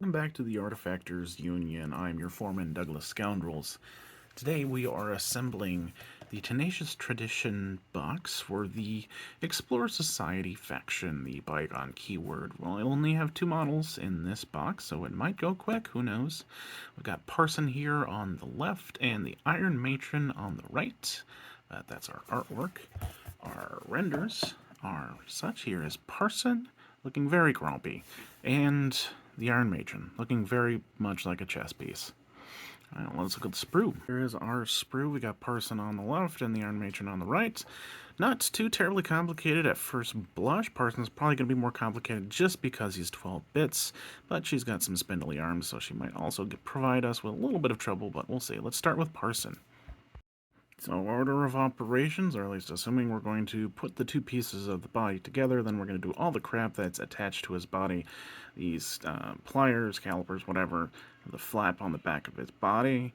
Welcome back to the Artefactors Union. I'm your foreman, Douglas Scoundrels. Today we are assembling the Tenacious Tradition box for the Explorers Society faction, the bygone keyword. Well, I only have two models in this box, so it might go quick, who knows. We've got Parson here on the left and the Iron Matron on the right. That's our artwork. Our renders are such. Here is Parson, looking very grumpy, and the Iron Matron, looking very much like a chess piece. Alright, let's look at the sprue. Here is our sprue. We got Parson on the left and the Iron Matron on the right. Not too terribly complicated at first blush. Parson's probably going to be more complicated just because he's 12 bits, but she's got some spindly arms, so she might also provide us with a little bit of trouble, but we'll see. Let's start with Parson. So order of operations, or at least assuming we're going to put the two pieces of the body together, then we're going to do all the crap that's attached to his body. These pliers, calipers, whatever, the flap on the back of his body.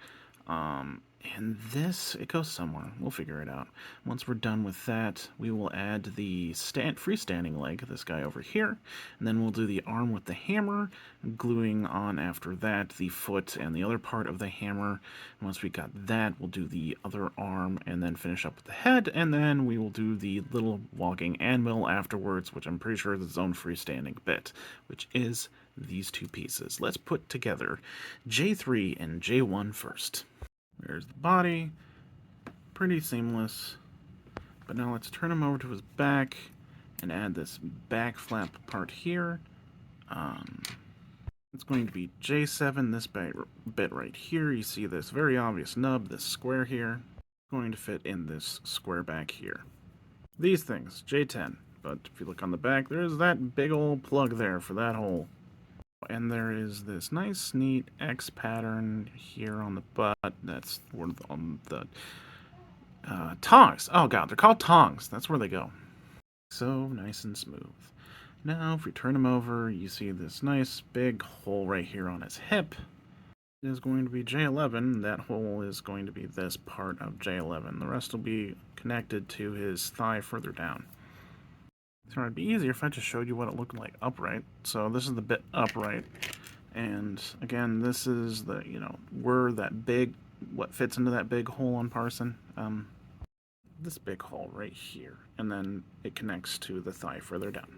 And this, it goes somewhere. We'll figure it out. Once we're done with that, we will add the freestanding leg, this guy over here. And then we'll do the arm with the hammer, gluing on after that the foot and the other part of the hammer. And once we got that, we'll do the other arm and then finish up with the head. And then we will do the little walking anvil afterwards, which I'm pretty sure is its own freestanding bit, which is these two pieces. Let's put together J3 and J1 first. There's the body, pretty seamless, but now let's turn him over to his back and add this back flap part here. It's going to be J7, this bit right here. You see this very obvious nub, this square here, going to fit in this square back here. These things, J10, but if you look on the back, there's that big old plug there for that hole. And there is this nice, neat X pattern here on the butt. That's where the tongs. Oh god, they're called tongs. That's where they go. So nice and smooth. Now, if we turn him over, you see this nice big hole right here on his hip. It is going to be J11. That hole is going to be this part of J11. The rest will be connected to his thigh further down. So it'd be easier if I just showed you what it looked like upright. So this is the bit upright. And again, this is the, where that big, what fits into that big hole on Parson. This big hole right here. And then it connects to the thigh further down.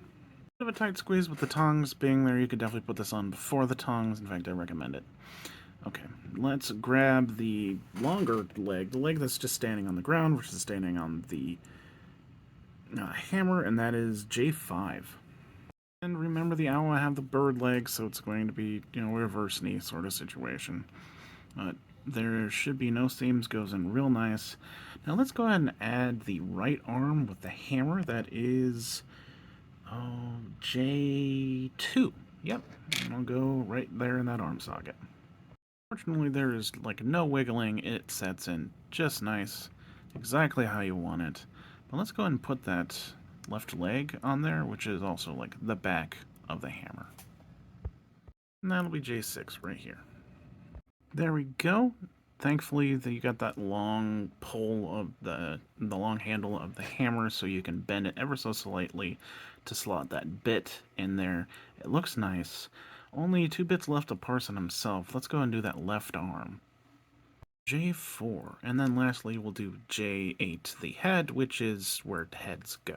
Bit of a tight squeeze with the tongs being there. You could definitely put this on before the tongs. In fact, I recommend it. Okay, let's grab the longer leg, the leg that's just standing on the ground versus standing on the hammer, and that is J5. And remember, the owl, I have the bird leg, so it's going to be, reverse knee sort of situation. But there should be no seams, goes in real nice. Now let's go ahead and add the right arm with the hammer. That is J2. Yep, and I'll go right there in that arm socket. Fortunately, there is no wiggling. It sets in just nice, exactly how you want it. But let's go ahead and put that left leg on there, which is also the back of the hammer. And that'll be J6 right here. There we go. Thankfully, you got that long pole of the long handle of the hammer, so you can bend it ever so slightly to slot that bit in there. It looks nice. Only 2 bits left of Parson himself. Let's go ahead and do that left arm. J4, and then lastly we'll do J8, the head, which is where heads go.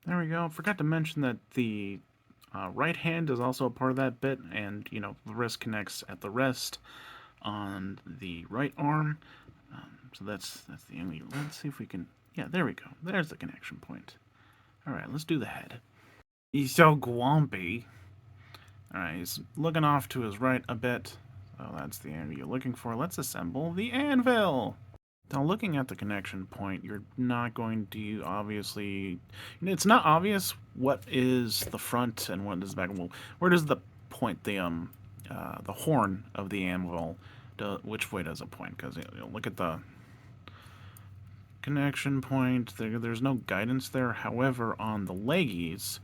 There we go. Forgot to mention that the right hand is also a part of that bit, and the wrist connects at the wrist on the right arm. So that's the only. Let's see if we can. Yeah, there we go. There's the connection point. All right, let's do the head. He's so grumpy. All right, he's looking off to his right a bit. So that's the anvil you're looking for. Let's assemble the anvil. Now, looking at the connection point, you're not going to obviously... It's not obvious what is the front and what is the back. Well, where does the point, the horn of the anvil, which way does it point? Because look at the connection point. There's no guidance there. However, on the leggies,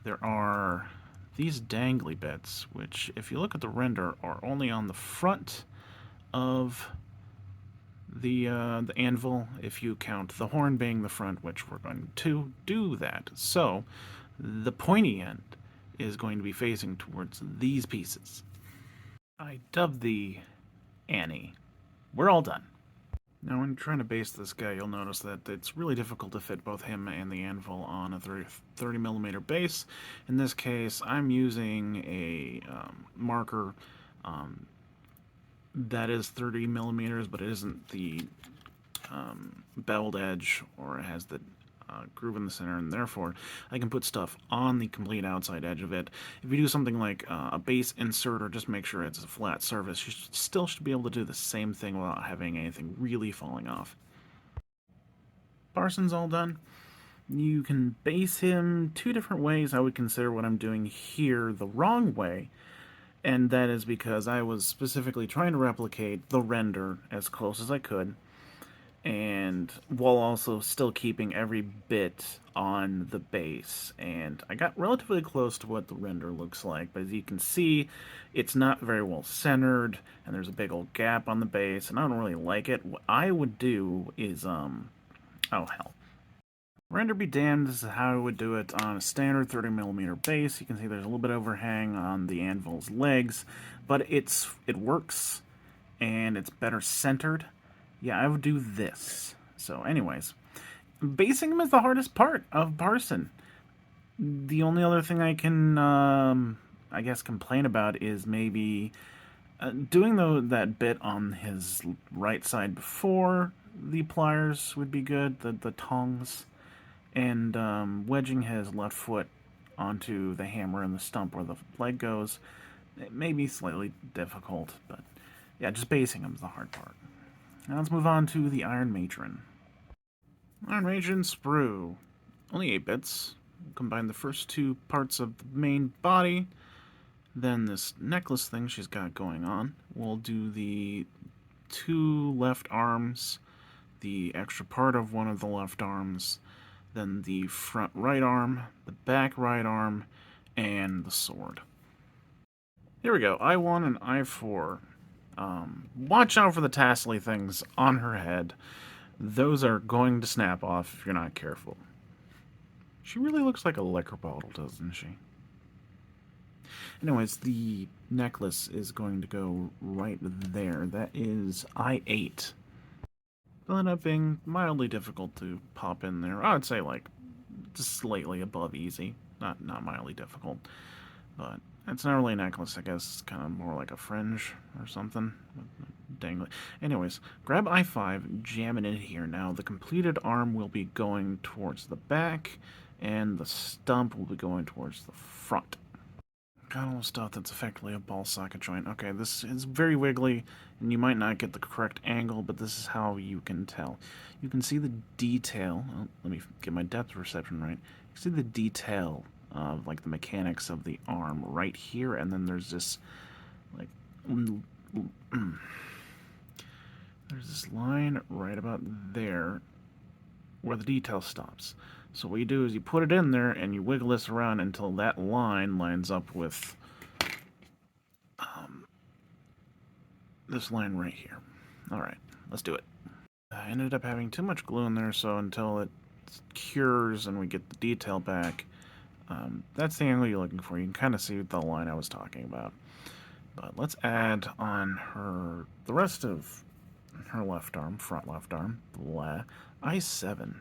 there are these dangly bits, which, if you look at the render, are only on the front of the anvil, if you count the horn being the front, which we're going to do that. So the pointy end is going to be facing towards these pieces. I dubbed the Annie. We're all done. Now, when trying to base this guy, you'll notice that it's really difficult to fit both him and the anvil on a 30mm base. In this case, I'm using a marker that is 30mm, but it isn't the beveled edge, or it has the groove in the center, and therefore I can put stuff on the complete outside edge of it. If you do something like a base insert, or just make sure it's a flat surface, you still should be able to do the same thing without having anything really falling off. Parson's all done. You can base him two different ways. I would consider what I'm doing here the wrong way, and that is because I was specifically trying to replicate the render as close as I could, and while also still keeping every bit on the base. And I got relatively close to what the render looks like, but as you can see, it's not very well centered, and there's a big old gap on the base, and I don't really like it. What I would do is, oh hell. Render be damned, this is how I would do it on a standard 30mm base. You can see there's a little bit of overhang on the anvil's legs, but it works, and it's better centered. Yeah, I would do this. So anyways, basing him is the hardest part of Parson. The only other thing I can, I guess, complain about is maybe doing that bit on his right side before the pliers would be good, the tongs, and wedging his left foot onto the hammer and the stump where the leg goes. It may be slightly difficult, but yeah, just basing him is the hard part. Now let's move on to the Iron Matron. Iron Matron sprue. Only 8 bits. Combine the first two parts of the main body. Then this necklace thing she's got going on. We'll do the 2 left arms, the extra part of one of the left arms, then the front right arm, the back right arm, and the sword. Here we go. I1 and I4. Watch out for the tassely things on her head. Those are going to snap off if you're not careful. She really looks like a liquor bottle, doesn't she? Anyways, the necklace is going to go right there. That is I8. It'll end up being mildly difficult to pop in there. I would say like just slightly above easy. Not mildly difficult. But it's not really a necklace, I guess. It's kind of more like a fringe or something. Dangly. Anyways, grab I5, jam it in here. Now, the completed arm will be going towards the back, and the stump will be going towards the front. Got all the stuff that's effectively a ball socket joint. Okay, this is very wiggly, and you might not get the correct angle, but this is how you can tell. You can see the detail. Oh, let me get my depth perception right. You can see the detail of like the mechanics of the arm right here, and then there's this like there's this line right about there where the detail stops. So what you do is you put it in there and you wiggle this around until that line lines up with this line right here. Alright, let's do it. I ended up having too much glue in there, so until it cures and we get the detail back, that's the angle you're looking for. You can kind of see the line I was talking about. But let's add on the rest of her left arm, front left arm, blah, I7.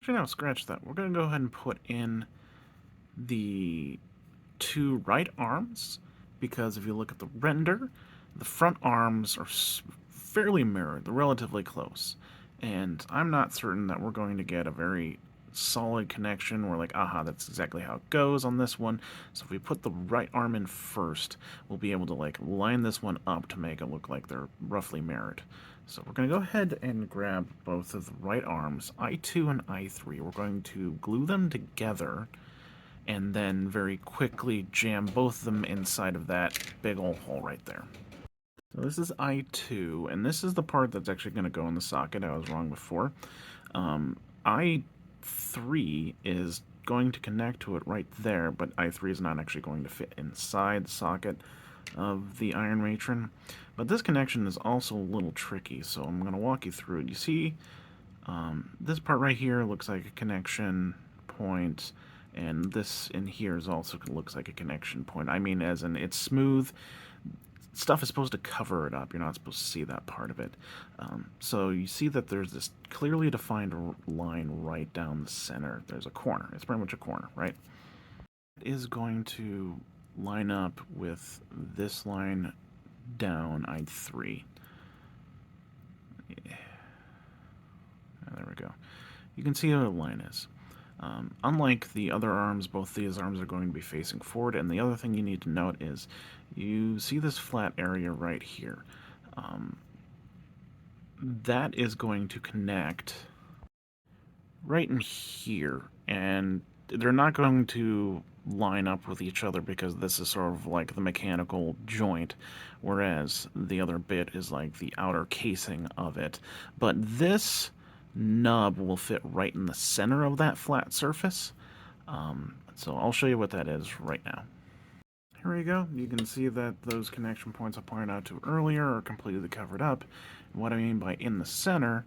Actually, no, scratch that. We're going to go ahead and put in the 2 right arms, because if you look at the render, the front arms are fairly mirrored. They're relatively close. And I'm not certain that we're going to get a very solid connection. We're like, aha, that's exactly how it goes on this one. So if we put the right arm in first, we'll be able to like line this one up to make it look like they're roughly mirrored. So we're going to go ahead and grab both of the right arms, I2 and I3. We're going to glue them together and then very quickly jam both of them inside of that big old hole right there. So this is I2, and this is the part that's actually going to go in the socket. I was wrong before. I3 is going to connect to it right there, but I3 is not actually going to fit inside the socket of the Iron Matron. But this connection is also a little tricky, so I'm going to walk you through it. You see, this part right here looks like a connection point, And this in here is also looks like a connection point. I mean, as in it's smooth. Stuff is supposed to cover it up. You're not supposed to see that part of it. So you see that there's this clearly defined line right down the center. There's a corner. It's pretty much a corner, right? It is going to line up with this line down I3. Yeah. There we go. You can see how the line is. Unlike the other arms, both these arms are going to be facing forward, and the other thing you need to note is you see this flat area right here. That is going to connect right in here, and they're not going to line up with each other because this is sort of like the mechanical joint, whereas the other bit is like the outer casing of it. But this nub will fit right in the center of that flat surface. So I'll show you what that is right now. Here we go. You can see that those connection points I pointed out to earlier are completely covered up. And what I mean by in the center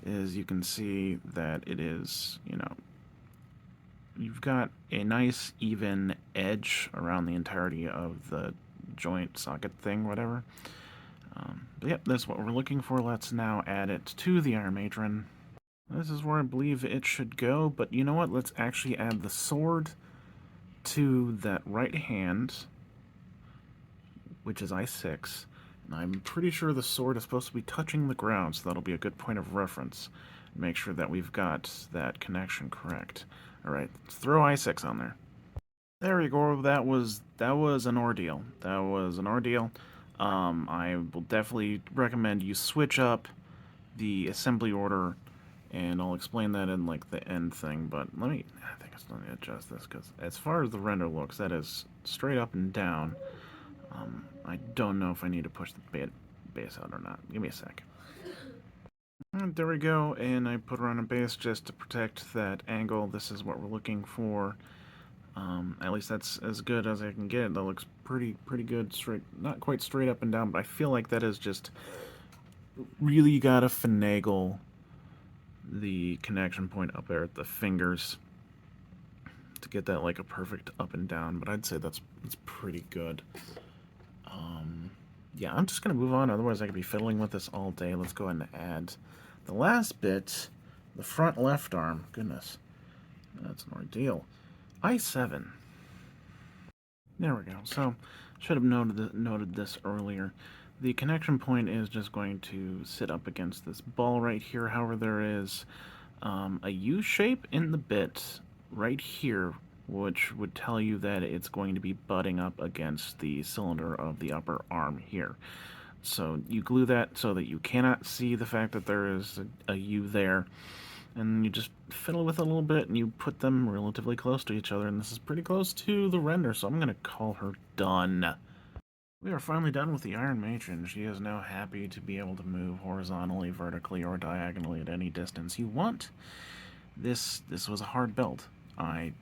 is you can see that it is, you've got a nice even edge around the entirety of the joint socket thing, whatever. But yep, that's what we're looking for. Let's now add it to the Iron Matron. This is where I believe it should go, but you know what? Let's actually add the sword to that right hand, which is I6. And I'm pretty sure the sword is supposed to be touching the ground, so that'll be a good point of reference. Make sure that we've got that connection correct. Alright, let's throw I6 on there. There you go. That was an ordeal. That was an ordeal. I will definitely recommend you switch up the assembly order, and I'll explain that in like the end thing, but I think I still need to adjust this, because as far as the render looks, that is straight up and down. I don't know if I need to push the base out or not. Give me a sec. And there we go, and I put her on a base just to protect that angle. This is what we're looking for. At least that's as good as I can get. That looks pretty good, straight, not quite straight up and down, but I feel like that is just really gotta finagle the connection point up there at the fingers to get that like a perfect up and down, but I'd say that's pretty good. Yeah, I'm just gonna move on, otherwise I could be fiddling with this all day. Let's go ahead and add the last bit, the front left arm. Goodness, that's an ordeal. I7. There we go. So, should have noted this earlier. The connection point is just going to sit up against this ball right here. However, there is a U shape in the bit right here, which would tell you that it's going to be butting up against the cylinder of the upper arm here. So you glue that so that you cannot see the fact that there is a U there, and you just fiddle with it a little bit, and you put them relatively close to each other, and this is pretty close to the render, so I'm going to call her done. We are finally done with the Iron Matron. She is now happy to be able to move horizontally, vertically, or diagonally at any distance you want. This was a hard build. I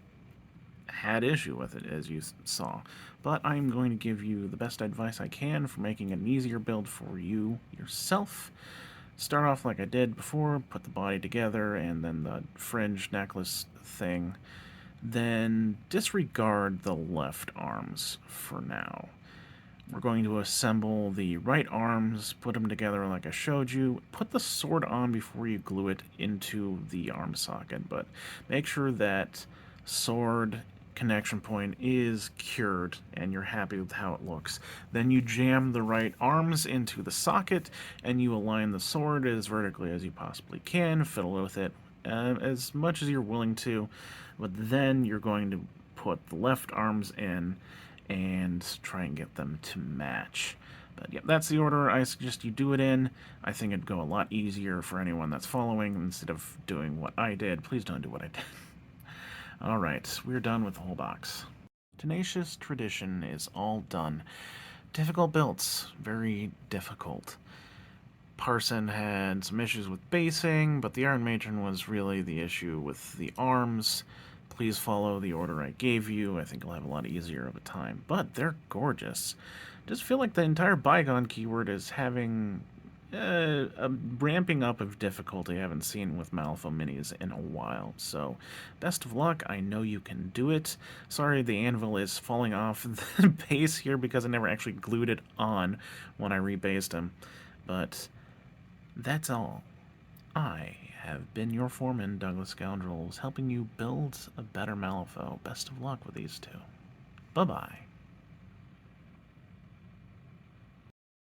had issue with it, as you saw, but I'm going to give you the best advice I can for making an easier build for you yourself. Start off like I did before, put the body together, and then the fringe necklace thing. Then disregard the left arms for now. We're going to assemble the right arms, put them together like I showed you. Put the sword on before you glue it into the arm socket, but make sure that sword connection point is cured and you're happy with how it looks. Then you jam the right arms into the socket and you align the sword as vertically as you possibly can, fiddle with it as much as you're willing to, but then you're going to put the left arms in and try and get them to match. But yeah, that's the order I suggest you do it in. I think it'd go a lot easier for anyone that's following instead of doing what I did. Please don't do what I did. Alright, we're done with the whole box. Tenacious Tradition is all done. Difficult builds. Very difficult. Parson had some issues with basing, but the Iron Matron was really the issue with the arms. Please follow the order I gave you. I think you'll have a lot easier of a time. But they're gorgeous. Just feel like the entire Bygone keyword is having a ramping up of difficulty I haven't seen with Malifaux minis in a while. So, best of luck. I know you can do it. Sorry the anvil is falling off the base here because I never actually glued it on when I rebased him. But that's all. I have been your foreman, Douglas Scoundrels, helping you build a better Malifaux. Best of luck with these two. Bye-bye.